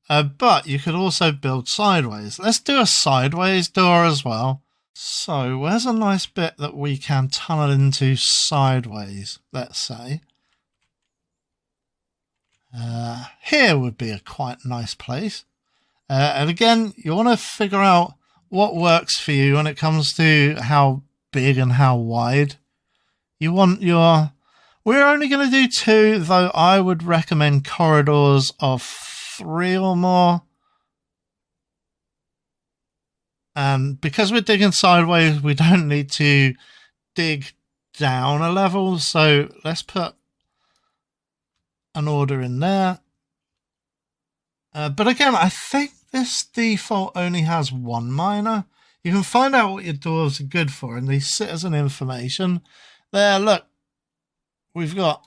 but you could also build sideways. Let's do a sideways door as well. So where's a nice bit that we can tunnel into sideways, let's say? Here would be a quite nice place. And again, you want to figure out what works for you when it comes to how big and how wide. You want your... We're only going to do 2, though I would recommend corridors of 3 or more. And because we're digging sideways, we don't need to dig down a level. So let's put an order in there. But again, I think this default only has 1 miner. You can find out what your dwarves are good for, and these sit as an information. There, look. We've got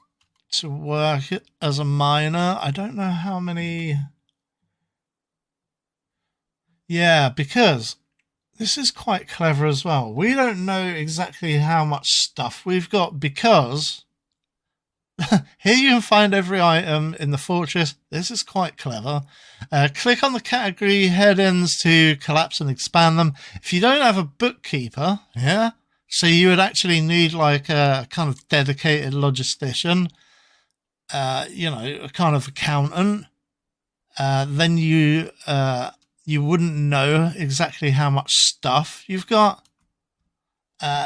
to work it as a miner. I don't know how many... Yeah, because this is quite clever as well. We don't know exactly how much stuff we've got because here you can find every item in the fortress. This is quite clever. Click on the category headings to collapse and expand them. If you don't have a bookkeeper, yeah, so you would actually need like a kind of dedicated logistician, you know, a kind of accountant. Then you wouldn't know exactly how much stuff you've got.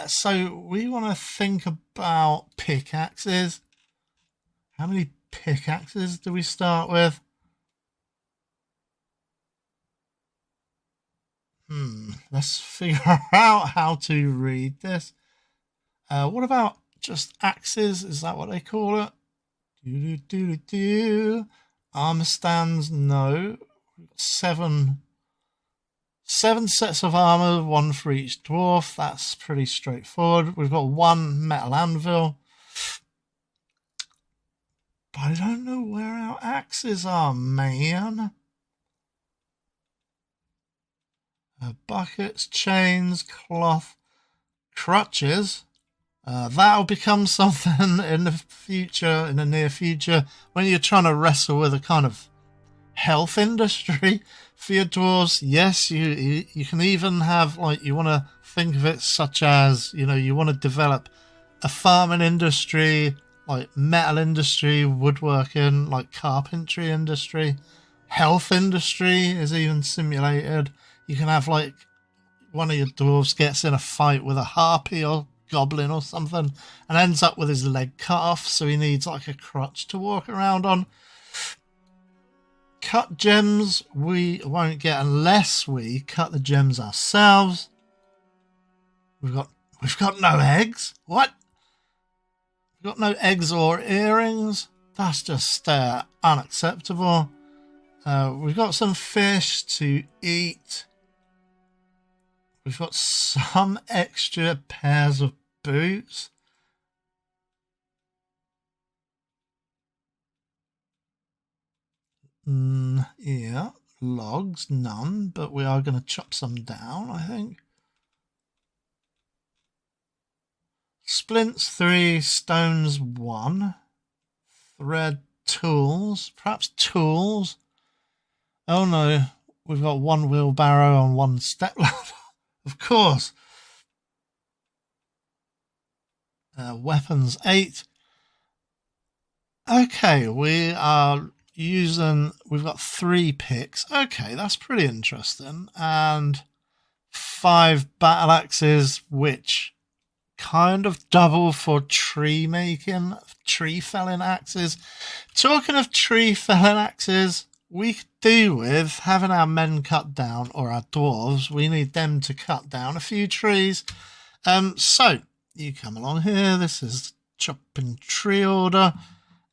So we want to think about pickaxes. How many pickaxes do we start with? Let's figure out how to read this. What about just axes? Is that what they call it? Armor stands, no. Seven sets of armor, 1 for each dwarf. That's pretty straightforward. We've got 1 metal anvil. But I don't know where our axes are, man. Buckets, chains, cloth, crutches. That'll become something in the future, in the near future, when you're trying to wrestle with a kind of health industry for your dwarves. Yes, you can even have, like, you want to think of it such as, you know, you want to develop a farming industry, like metal industry, woodworking, like carpentry industry. Health industry is even simulated. You can have like one of your dwarves gets in a fight with a harpy or goblin or something and ends up with his leg cut off, so he needs like a crutch to walk around on. Cut gems we won't get unless we cut the gems ourselves. We've got no eggs. What? We've got no eggs or earrings. That's just unacceptable. We've got some fish to eat. We've got some extra pairs of boots. Yeah, logs, none, but we are going to chop some down, I think. Splints 3, stones 1, thread, tools, perhaps tools. Oh no, we've got 1 wheelbarrow and 1 step ladder. Of course. Weapons 8. Okay, we are using, we've got 3 picks. Okay, that's pretty interesting. And 5 battle axes, which kind of double for tree making, tree felling axes. Talking of tree felling axes, we could do with having our men cut down, or our dwarves. We need them to cut down a few trees. So you come along here. This is chopping tree order.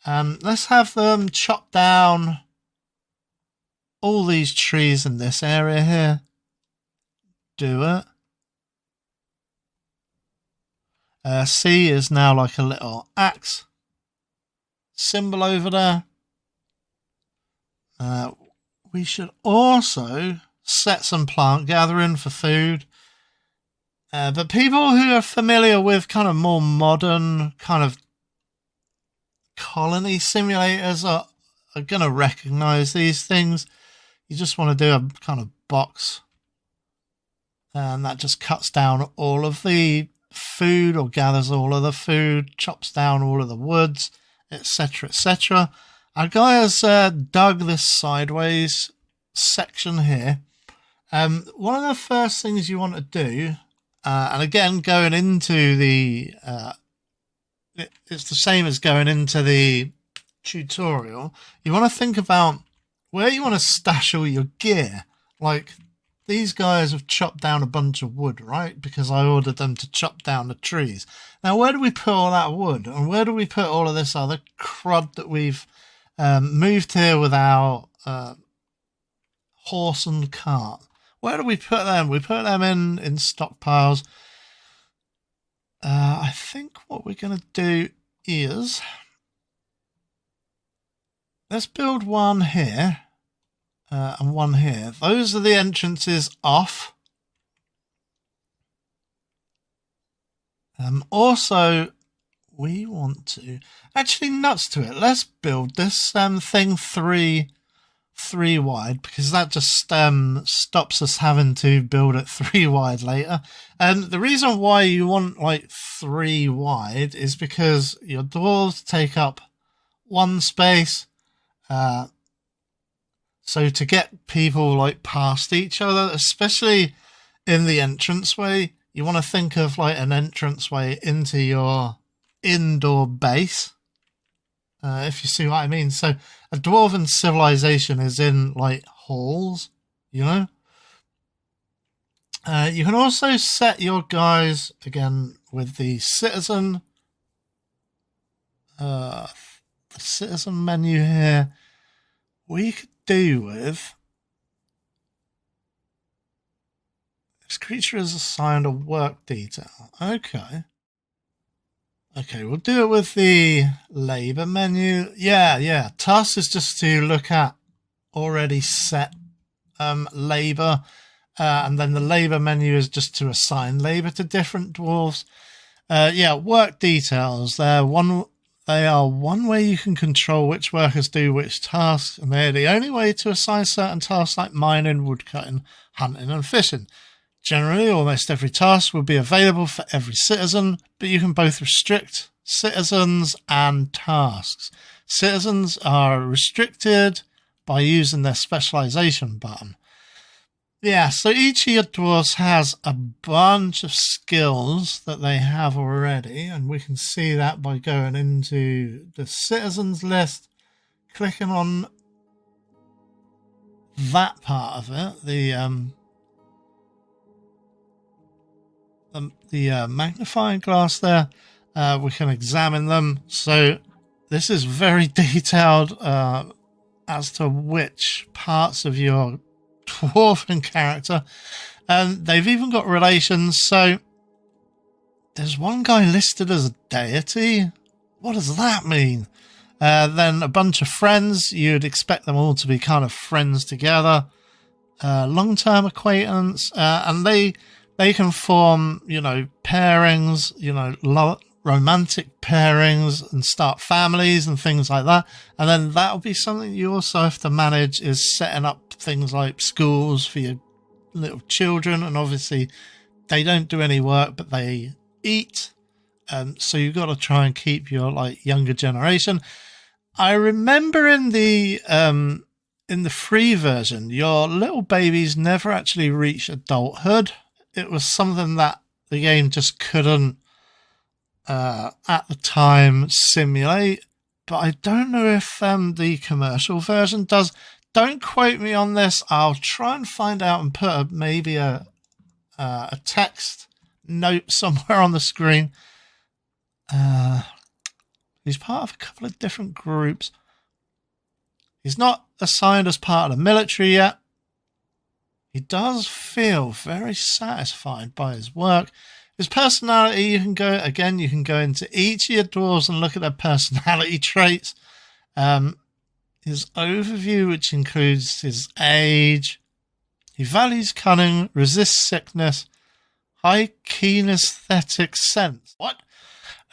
Let's have them chop down all these trees in this area here. Do it. C is now like a little axe symbol over there. We should also set some plant gathering for food. But people who are familiar with kind of more modern kind of colony simulators are going to recognize these things. you just want to do a kind of box, and that just cuts down all of the food, or gathers all of the food, chops down all of the woods, etc., etc. Our guy has dug this sideways section here. One of the first things you want to do, and again, going into the it's the same as going into the tutorial, you want to think about where you want to stash all your gear. Like, these guys have chopped down a bunch of wood, right? Because I ordered them to chop down the trees. Now, where do we put all that wood? And where do we put all of this other crud that we've moved here with our horse and cart? Where do we put them? We put them in stockpiles. I think what we're going to do is, let's build one here and one here. Those are the entrances off. Also, we want to, actually, nuts to it, let's build this thing three wide, because that just stops us having to build it 3 wide later. And the reason why you want like 3 wide is because your dwarves take up 1 space. So to get people like past each other, especially in the entranceway, you want to think of like an entranceway into your indoor base. If you see what I mean. So a dwarven civilization is in like halls, you know. You can also set your guys again with the citizen menu here. We could do with this creature is assigned a work detail. Okay, we'll do it with the labor menu. Yeah. Task is just to look at already set labor, and then the labor menu is just to assign labor to different dwarves. Work details. They are one way you can control which workers do which tasks, and they're the only way to assign certain tasks like mining, woodcutting, hunting, and fishing. Generally, almost every task will be available for every citizen, but you can both restrict citizens and tasks. Citizens are restricted by using their specialization button. Yeah, so each of your dwarves has a bunch of skills that they have already, and we can see that by going into the citizens list, clicking on that part of it, the magnifying glass there. We can examine them. So this is very detailed as to which parts of your dwarven character, and they've even got relations. So there's one guy listed as a deity. What does that mean? Then a bunch of friends. You'd expect them all to be kind of friends together, long-term acquaintance, and they can form, pairings, romantic pairings, and start families and things like that. And then that'll be something you also have to manage, is setting up things like schools for your little children. And obviously they don't do any work, but they eat. So you've got to try and keep your younger generation. I remember in the free version, your little babies never actually reach adulthood. It was something that the game just couldn't, at the time, simulate. But I don't know if the commercial version does. Don't quote me on this. I'll try and find out and put maybe a text note somewhere on the screen. He's part of a couple of different groups. He's not assigned as part of the military yet. He does feel very satisfied by his work. His personality, you can go into each of your dwarves and look at their personality traits. His overview, which includes his age. He values cunning, resists sickness, high kinesthetic sense. What?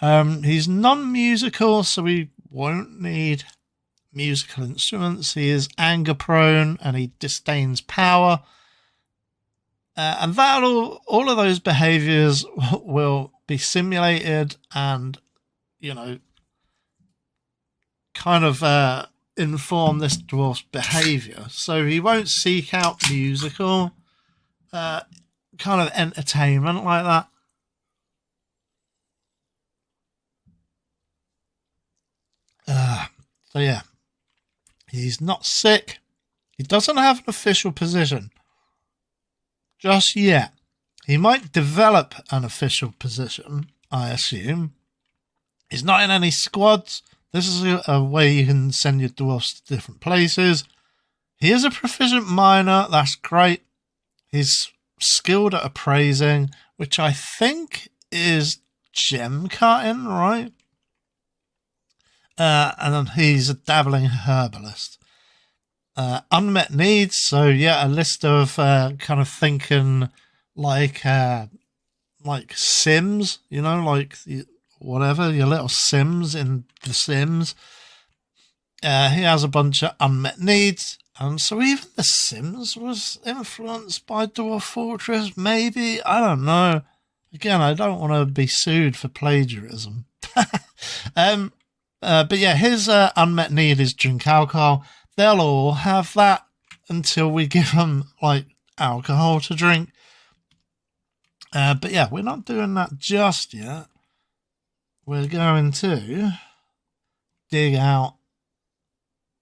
He's non-musical, so we won't need musical instruments. He is anger prone and he disdains power. And all of those behaviors will be simulated and, you know, kind of inform this dwarf's behavior. So he won't seek out musical kind of entertainment like that. So yeah, he's not sick. He doesn't have an official position just yet. He might develop an official position, I assume. He's not in any squads. This is a way you can send your dwarfs to different places. He is a proficient miner. That's great. He's skilled at appraising, which I think is gem cutting, right? And then he's a dabbling herbalist. Unmet needs, so yeah, a list of kind of thinking like Sims, you know, like whatever, your little Sims in The Sims. He has a bunch of unmet needs, and so even The Sims was influenced by Dwarf Fortress, maybe, I don't know. Again, I don't want to be sued for plagiarism. But yeah, his unmet need is drink alcohol. They'll all have that until we give them, like, alcohol to drink. But yeah, we're not doing that just yet. We're going to dig out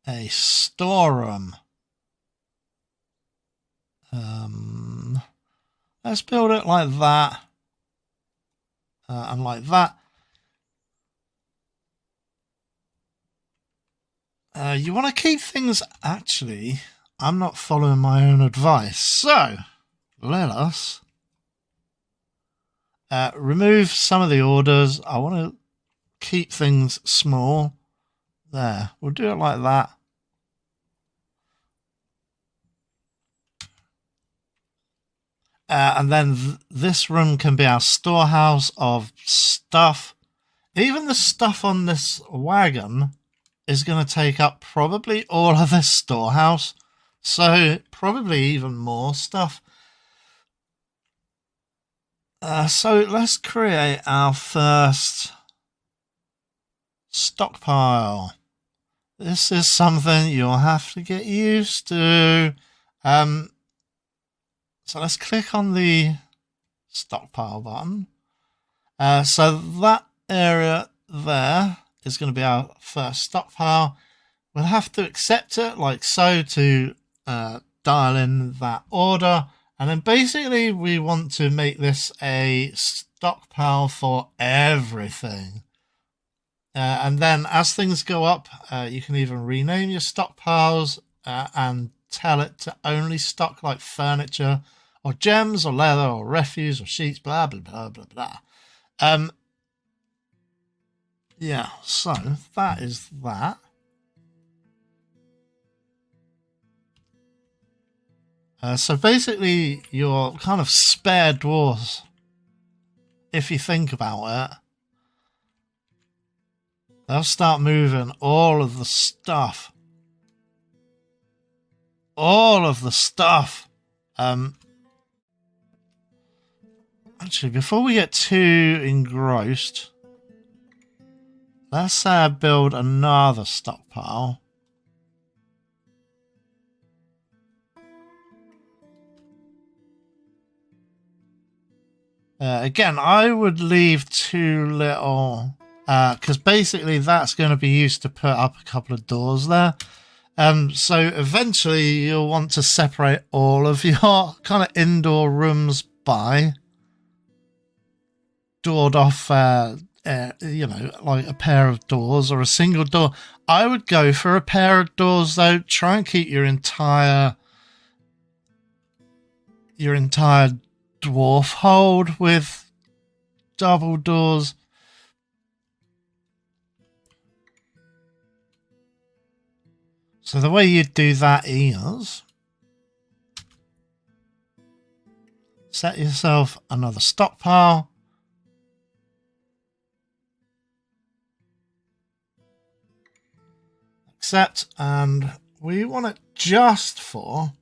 a storeroom. Let's build it like that. And like that. You want to keep things... Actually, I'm not following my own advice. So, let us remove some of the orders. I want to keep things small. There. We'll do it like that. And then this room can be our storehouse of stuff. Even the stuff on this wagon is going to take up probably all of this storehouse. So probably even more stuff. So let's create our first stockpile. This is something you'll have to get used to. So let's click on the stockpile button. So that area there is going to be our first stockpile. We'll have to accept it like so to dial in that order. And then basically we want to make this a stockpile for everything. And then as things go up, you can even rename your stockpiles and tell it to only stock like furniture or gems or leather or refuse or sheets, blah, blah, blah, blah, blah. Yeah, so that is that. So basically your kind of spare dwarves, if you think about it, they'll start moving all of the stuff. All of the stuff. Actually, before we get too engrossed, let's build another stockpile. Again, I would leave too little, because basically that's going to be used to put up a couple of doors there. So eventually you'll want to separate all of your kind of indoor rooms by doored off, you know, like a pair of doors or a single door. I would go for a pair of doors though. Try and keep your entire dwarf hold with double doors. So the way you do that is set yourself another stockpile. accept, and we want it just for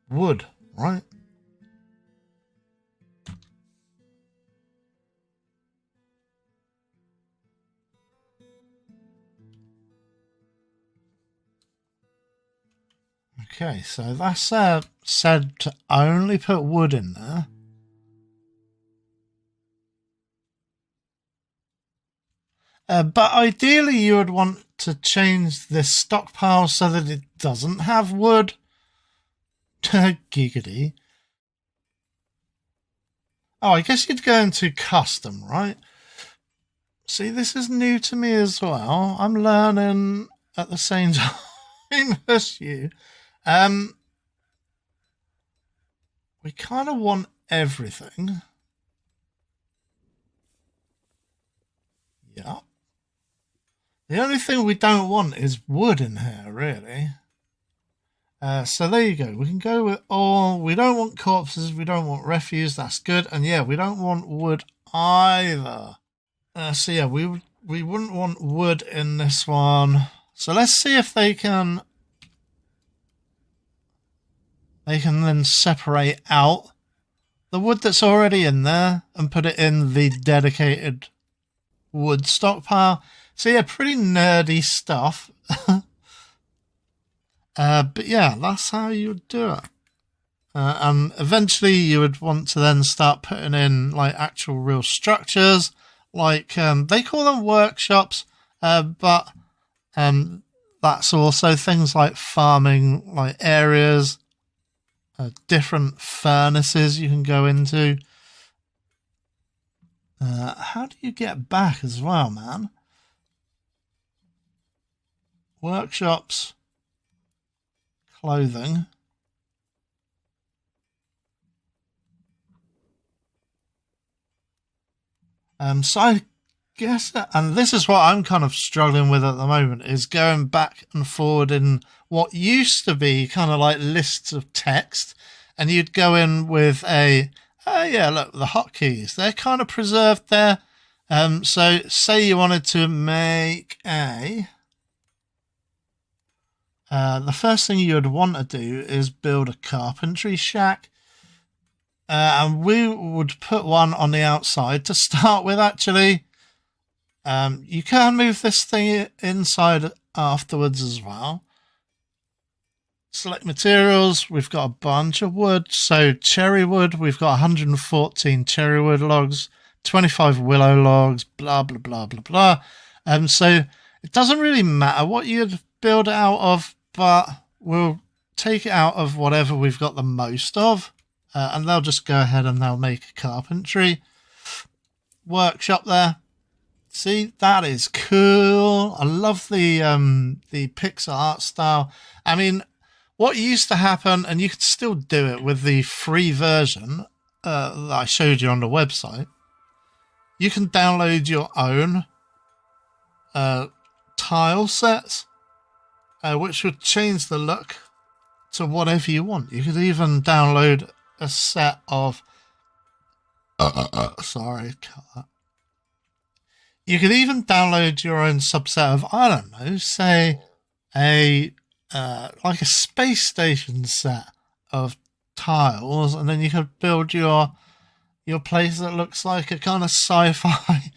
wood, right? Okay, so that's said to only put wood in there. But ideally you would want to change this stockpile so that it doesn't have wood. Giggity. Oh, I guess you'd go into custom, right? See, this is new to me as well. I'm learning at the same time as you. We kind of want everything. Yeah. The only thing we don't want is wood in here, really. So there you go. We can go with all. We don't want corpses. We don't want refuse. That's good. And yeah, we don't want wood either. So yeah, we wouldn't want wood in this one. So let's see if they can then separate out the wood that's already in there and put it in the dedicated wood stockpile. So yeah, pretty nerdy stuff. But yeah, that's how you would do it. And eventually you would want to then start putting in like actual real structures, like they call them workshops, but that's also things like farming like areas, different furnaces you can go into. How do you get back as well, man? Workshops, clothing. So I guess, and this is what I'm kind of struggling with at the moment, is going back and forward in what used to be kind of like lists of text, and you'd go in with a, oh yeah, look, the hotkeys, they're kind of preserved there. So say you wanted to make a, the first thing you would want to do is build a carpentry shack. And we would put one on the outside to start with, actually. You can move this thing inside afterwards as well. Select materials. We've got a bunch of wood. So cherry wood, we've got 114 cherry wood logs, 25 willow logs, blah, blah, blah, blah, blah. So it doesn't really matter what you'd build it out of, but we'll take it out of whatever we've got the most of. And they'll just go ahead and they'll make a carpentry workshop there. See, that is cool. I love the pixel art style. I mean, what used to happen, and you could still do it with the free version that I showed you on the website, you can download your own tile sets, which would change the look to whatever you want. You could even download a set of sorry, cut that. You could even download your own subset of, I don't know, say a like a space station set of tiles, and then you could build your place that looks like a kind of sci-fi.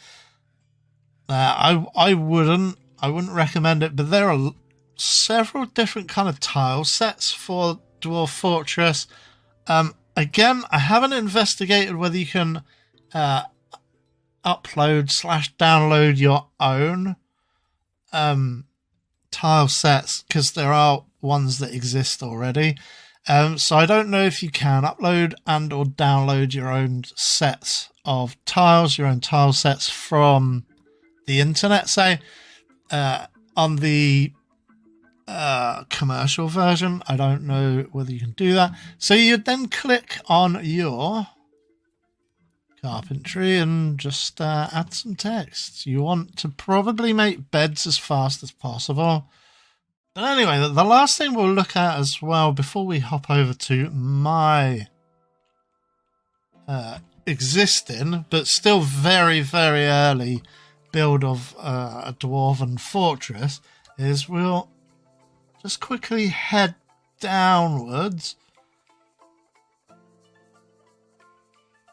I wouldn't recommend it, but there are several different kind of tile sets for Dwarf Fortress. Again, I haven't investigated whether you can upload/download your own tile sets, because there are ones that exist already. So I don't know if you can upload and or download your own sets of tiles, your own tile sets from the internet, say. On the commercial version, I don't know whether you can do that. So you'd then click on your carpentry and just add some text. You want to probably make beds as fast as possible. But anyway, the last thing we'll look at as well before we hop over to my existing but still very, very early build of a dwarven fortress is we'll just quickly head downwards.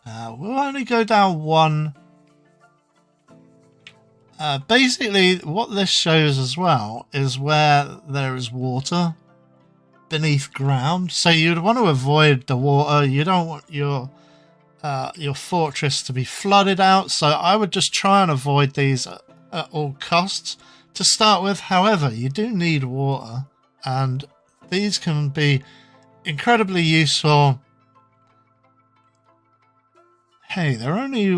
We'll only go down one. Basically, what this shows as well is where there is water beneath ground. So you'd want to avoid the water. You don't want your fortress to be flooded out. So I would just try and avoid these at all costs to start with. However, you do need water, and these can be incredibly useful. Hey, they're only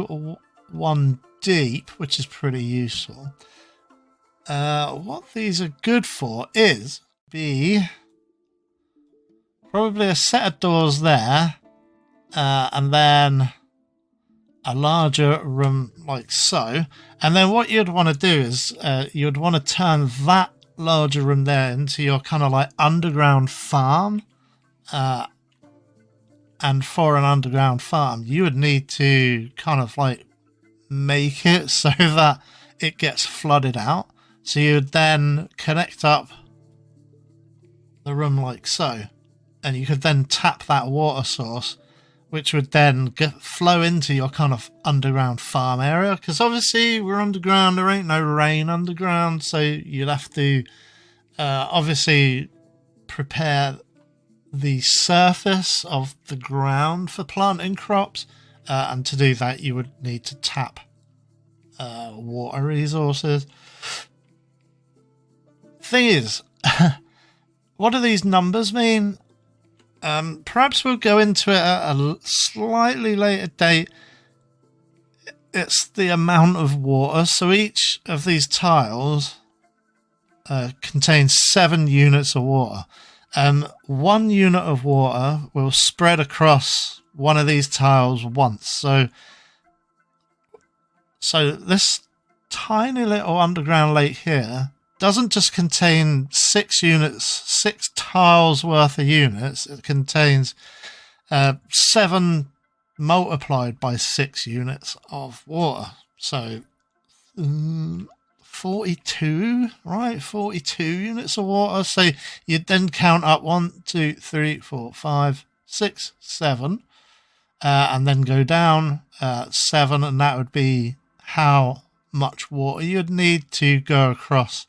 one deep, which is pretty useful. What these are good for is probably a set of doors there, and then a larger room like so. And then what you'd want to do is you'd want to turn that larger room there into your kind of like underground farm. And for an underground farm, you would need to kind of like make it so that it gets flooded out. So you would then connect up the room like so, and you could then tap that water source, which would then flow into your kind of underground farm area. Because obviously we're underground, there ain't no rain underground, so you'd have to obviously prepare the surface of the ground for planting crops, and to do that you would need to tap water resources. Thing is, what do these numbers mean? Perhaps we'll go into it at a slightly later date. It's the amount of water. So each of these tiles contains 7 units of water. 1 unit of water will spread across one of these tiles once. So this tiny little underground lake here doesn't just contain 6 units, 6 tiles worth of units. It contains 7 multiplied by 6 units of water. So 42, right? 42 units of water. So you'd then count up 1, 2, 3, 4, 5, 6, 7, and then go down 7, and that would be how much water you'd need to go across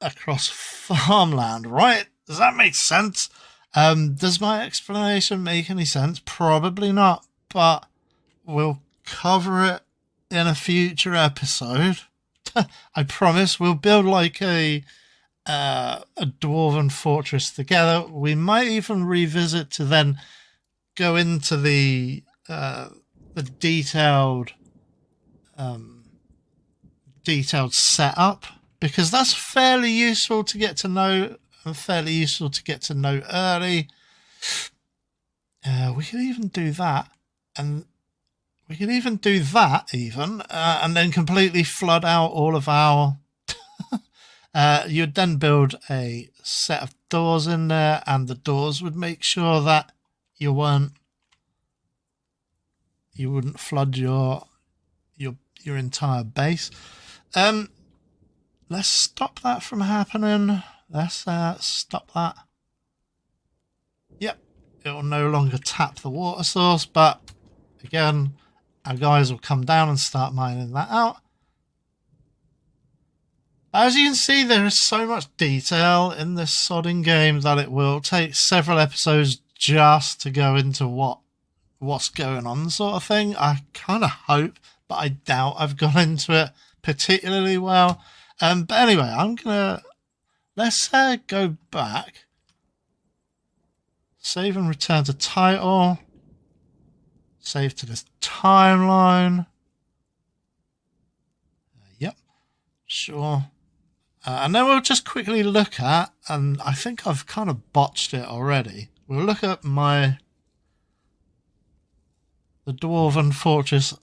farmland, right? Does that make sense? Does my explanation make any sense? Probably not, but we'll cover it in a future episode. I promise. We'll build like a dwarven fortress together. We might even revisit to then go into the detailed setup, because that's fairly useful to get to know, and fairly useful to get to know early. We could even do that, and and then completely flood out all of our you'd then build a set of doors in there, and the doors would make sure that you wouldn't flood your entire base. Let's stop that from happening. Let's stop that. Yep, it will no longer tap the water source, but again, our guys will come down and start mining that out. As you can see, there is so much detail in this sodding game that it will take several episodes just to go into what's going on, sort of thing. I kind of hope, but I doubt I've gone into it particularly well. But anyway, let's go back, save and return to title, save to this timeline. Yep, sure. And then we'll just quickly look at, and I think I've kind of botched it already. We'll look at the dwarven fortress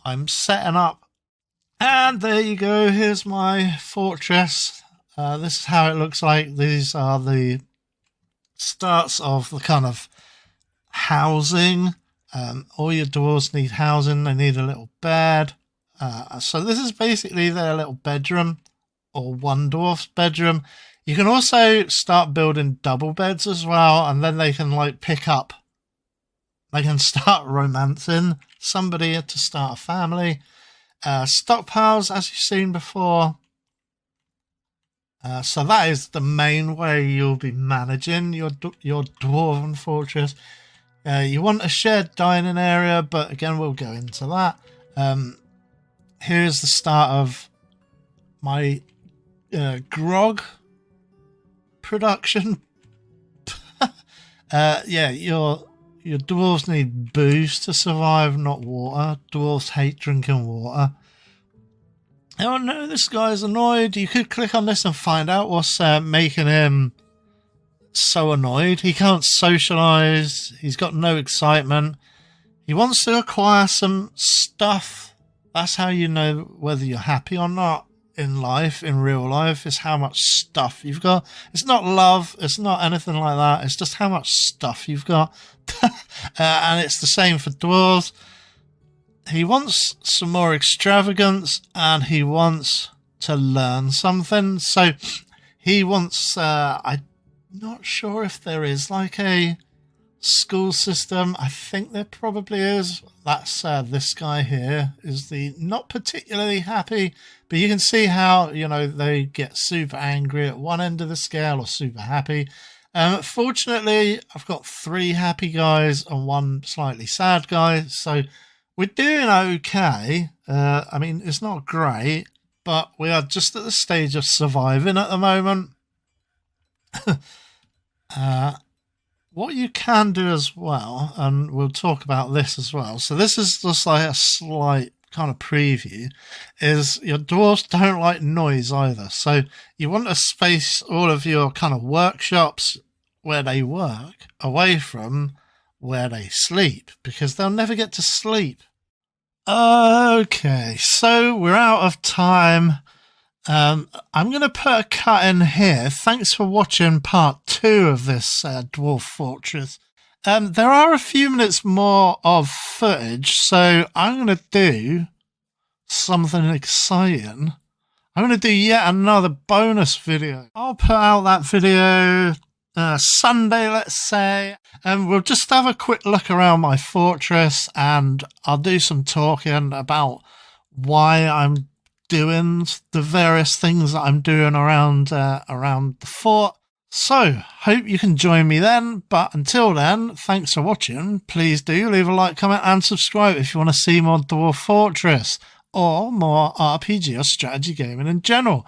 I'm setting up. And there you go, here's my fortress. This is how it looks like. These are the starts of the kind of housing. All your dwarves need housing. They need a little bed. So this is basically their little bedroom, or one dwarf's bedroom. You can also start building double beds as well, and then they can like pick up. They can start romancing somebody to start a family. Stockpiles, as you've seen before. So that is the main way you'll be managing your dwarven fortress. You want a shared dining area, but again, we'll go into that. Here's the start of my grog production. Yeah, your dwarves need booze to survive, not water. Dwarves hate drinking water. Oh no, this guy's annoyed. You could click on this and find out what's making him so annoyed. He can't socialise. He's got no excitement. He wants to acquire some stuff. That's how you know whether you're happy or not in life, in real life, is how much stuff you've got. It's not love. It's not anything like that. It's just how much stuff you've got. And it's the same for dwarves. He wants some more extravagance, and he wants to learn something. So he wants, I'm not sure if there is like a school system. I think there probably is. That's this guy here is the not particularly happy, but you can see how, you know, they get super angry at one end of the scale or super happy. Fortunately, I've got 3 happy guys and 1 slightly sad guy, so we're doing okay. I mean, it's not great, but we are just at the stage of surviving at the moment. What you can do as well, and we'll talk about this as well. So this is just like a slight kind of preview, is your dwarves don't like noise either. So you want to space all of your kind of workshops where they work away from where they sleep, because they'll never get to sleep. Okay, so we're out of time. I'm going to put a cut in here. Thanks for watching part 2 of this Dwarf Fortress. There are a few minutes more of footage, so I'm going to do something exciting. I'm going to do yet another bonus video. I'll put out that video Sunday, let's say, and we'll just have a quick look around my fortress, and I'll do some talking about why I'm doing the various things that I'm doing around the fort. So hope you can join me then, but until then, thanks for watching. Please do leave a like, comment and subscribe if you want to see more Dwarf Fortress or more RPG or strategy gaming in general.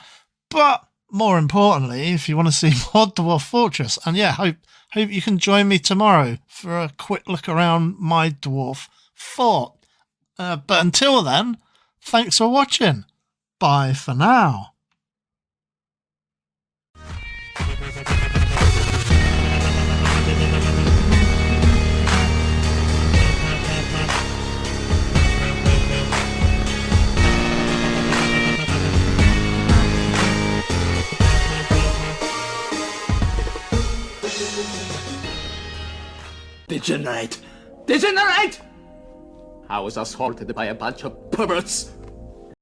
But more importantly, if you want to see more Dwarf Fortress, and yeah, hope you can join me tomorrow for a quick look around my Dwarf Fort. But until then, thanks for watching. Bye for now. Degenerate! Degenerate! I was assaulted by a bunch of perverts.